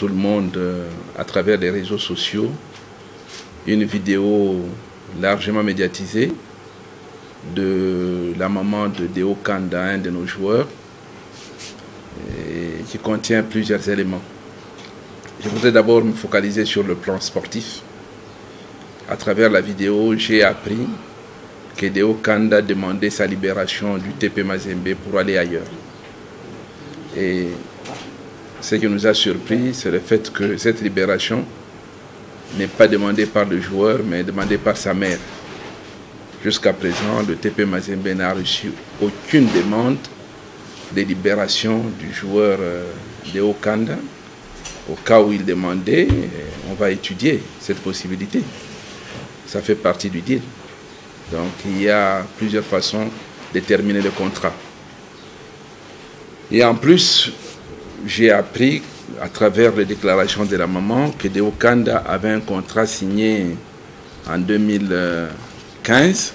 tout le monde à travers les réseaux sociaux une vidéo largement médiatisée de la maman de Deo Kanda, un de nos joueurs, et qui contient plusieurs éléments. Je voudrais d'abord me focaliser sur le plan sportif. À travers la vidéo, j'ai appris que Deo Kanda demandait sa libération du TP Mazembe pour aller ailleurs. Et ce qui nous a surpris, c'est le fait que cette libération n'est pas demandée par le joueur, mais demandée par sa mère. Jusqu'à présent, le TP Mazembe n'a reçu aucune demande de libération du joueur Deo Kanda. Au cas où il demandait, on va étudier cette possibilité. Ça fait partie du deal. Donc il y a plusieurs façons de terminer le contrat. Et en plus, j'ai appris à travers les déclarations de la maman que Deo Kanda avait un contrat signé en 2015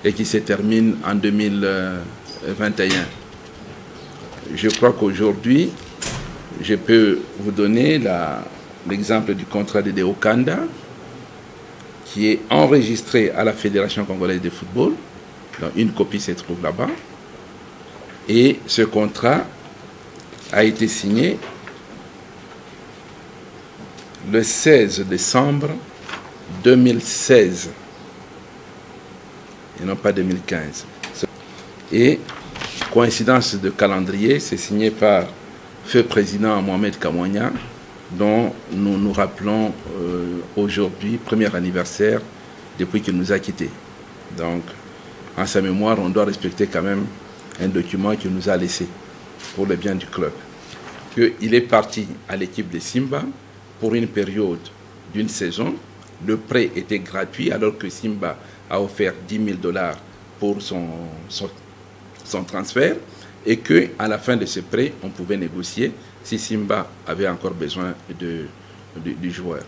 et qui se termine en 2021. Je crois qu'aujourd'hui, je peux vous donner l'exemple du contrat de Deo Kanda qui est enregistré à la Fédération congolaise de football. Donc une copie se trouve là-bas. Et ce contrat a été signé le 16 décembre 2016 et non pas 2015. Et coïncidence de calendrier, c'est signé par feu président Mohamed Kamouania, dont nous nous rappelons aujourd'hui, premier anniversaire depuis qu'il nous a quittés. Donc, en sa mémoire, on doit respecter quand même un document qu'il nous a laissé pour le bien du club. Il est parti à l'équipe de Simba pour une période d'une saison. Le prêt était gratuit alors que Simba a offert $10 000 pour son transfert et qu'à la fin de ce prêt, on pouvait négocier si Simba avait encore besoin du joueur.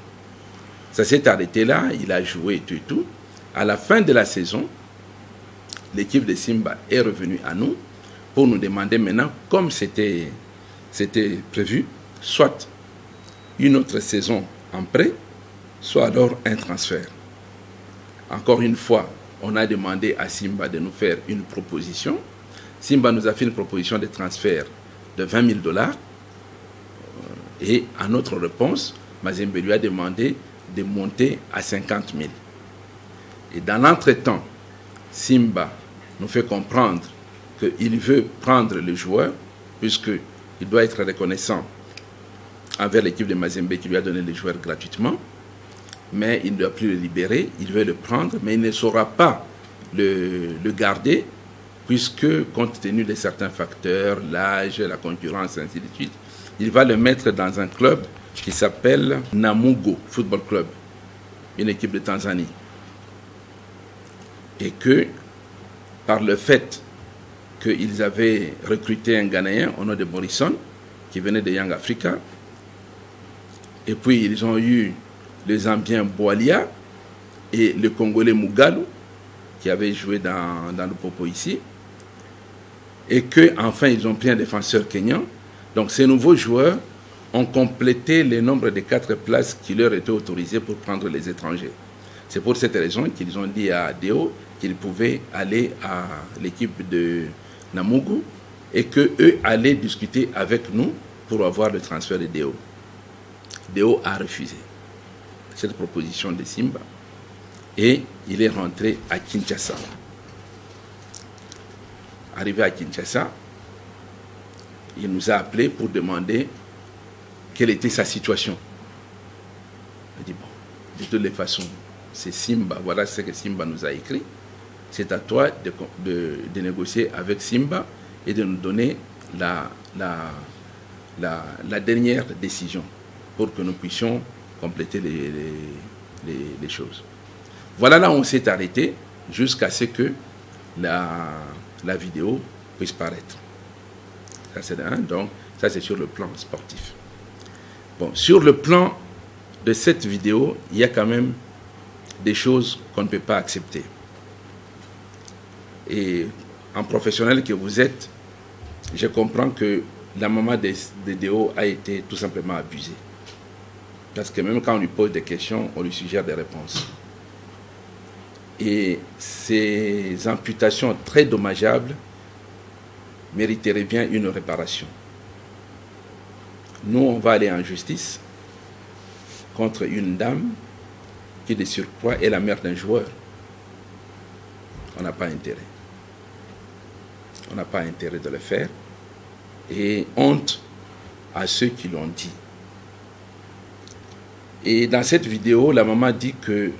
Ça s'est arrêté là, il a joué et tout. À la fin de la saison, l'équipe de Simba est revenue à nous pour nous demander maintenant, comme c'était prévu, soit une autre saison en prêt, soit alors un transfert. Encore une fois, on a demandé à Simba de nous faire une proposition. Simba nous a fait une proposition de transfert de $20 000 et à notre réponse, Mazembe lui a demandé de monter à 50 000. Et dans l'entretemps, Simba nous fait comprendre qu'il veut prendre le joueur puisqu'il doit être reconnaissant envers l'équipe de Mazembe qui lui a donné le joueur gratuitement, mais il ne doit plus le libérer, il veut le prendre, mais il ne saura pas le garder puisque, compte tenu de certains facteurs, l'âge, la concurrence, ainsi de suite, il va le mettre dans un club qui s'appelle Namugo Football Club, une équipe de Tanzanie. Et que, par le fait qu'ils avaient recruté un Ghanéen au nom de Morrison, qui venait de Young Africa, et puis ils ont eu le Zambien Boalia et le Congolais Mugalu, qui avait joué dans le Popo ici, et qu'enfin ils ont pris un défenseur kenyan. Donc ces nouveaux joueurs ont complété le nombre de 4 places qui leur étaient autorisées pour prendre les étrangers. C'est pour cette raison qu'ils ont dit à Deo qu'ils pouvaient aller à l'équipe de Namugo et qu'eux allaient discuter avec nous pour avoir le transfert de Deo. Deo a refusé cette proposition de Simba et il est rentré à Kinshasa. Arrivé à Kinshasa, il nous a appelés pour demander quelle était sa situation. Il a dit, bon, de toutes les façons, c'est Simba, voilà ce que Simba nous a écrit. C'est à toi de négocier avec Simba et de nous donner la dernière décision pour que nous puissions compléter les choses. Voilà là où on s'est arrêté jusqu'à ce que la vidéo puisse paraître. Ça c'est un, donc ça c'est sur le plan sportif. Bon, sur le plan de cette vidéo, il y a quand même des choses qu'on ne peut pas accepter. Et en professionnel que vous êtes, je comprends que la maman de Deo a été tout simplement abusée. Parce que même quand on lui pose des questions, on lui suggère des réponses. Et ces amputations très dommageables mériteraient bien une réparation. Nous, on va aller en justice contre une dame qui, de surcroît, est la mère d'un joueur. On n'a pas intérêt. On n'a pas intérêt de le faire. Et honte à ceux qui l'ont dit. Et dans cette vidéo, la maman dit que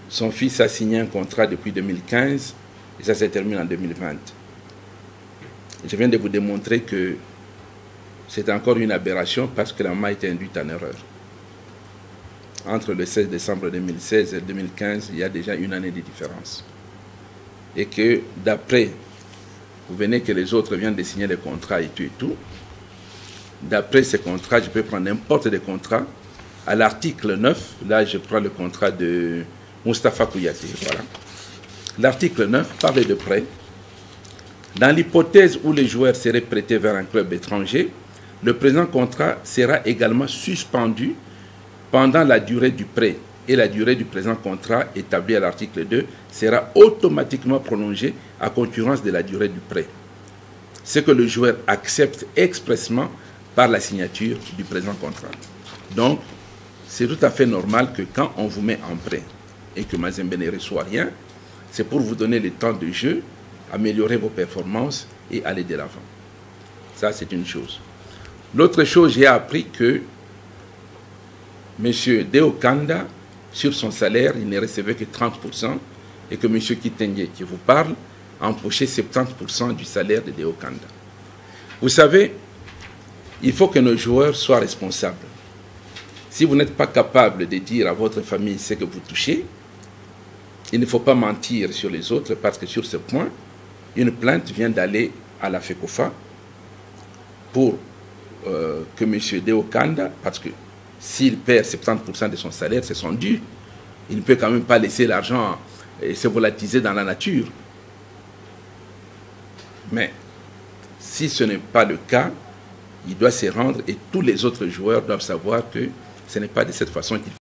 son fils a signé un contrat depuis 2015 et ça s'est terminé en 2020. Je viens de vous démontrer que c'est encore une aberration parce que la maman a été induite en erreur. Entre le 16 décembre 2016 et 2015, il y a déjà une année de différence. Et que d'après, vous venez que les autres viennent de signer les contrats et tout. D'après ces contrats, je peux prendre n'importe quel contrat. À l'article 9, là je prends le contrat de Moustapha Kouyaté. Voilà. L'article 9 parle de prêt. Dans l'hypothèse où les joueurs seraient prêtés vers un club étranger, le présent contrat sera également suspendu pendant la durée du prêt et la durée du présent contrat établi à l'article 2 sera automatiquement prolongée à concurrence de la durée du prêt. Ce que le joueur accepte expressément par la signature du présent contrat. Donc, c'est tout à fait normal que quand on vous met en prêt et que Mazembe ne reçoit rien, c'est pour vous donner le temps de jeu, améliorer vos performances et aller de l'avant. Ça, c'est une chose. L'autre chose, j'ai appris que M. Deo Kanda, sur son salaire, il ne recevait que 30% et que M. Kitenge, qui vous parle, a empoché 70% du salaire de Deo Kanda. Vous savez, il faut que nos joueurs soient responsables. Si vous n'êtes pas capable de dire à votre famille ce que vous touchez, il ne faut pas mentir sur les autres parce que sur ce point, une plainte vient d'aller à la FECOFA pour que M. Deo Kanda, parce que s'il perd 70% de son salaire, c'est son dû. Il ne peut quand même pas laisser l'argent se volatiliser dans la nature. Mais si ce n'est pas le cas, il doit se rendre et tous les autres joueurs doivent savoir que ce n'est pas de cette façon qu'il faut.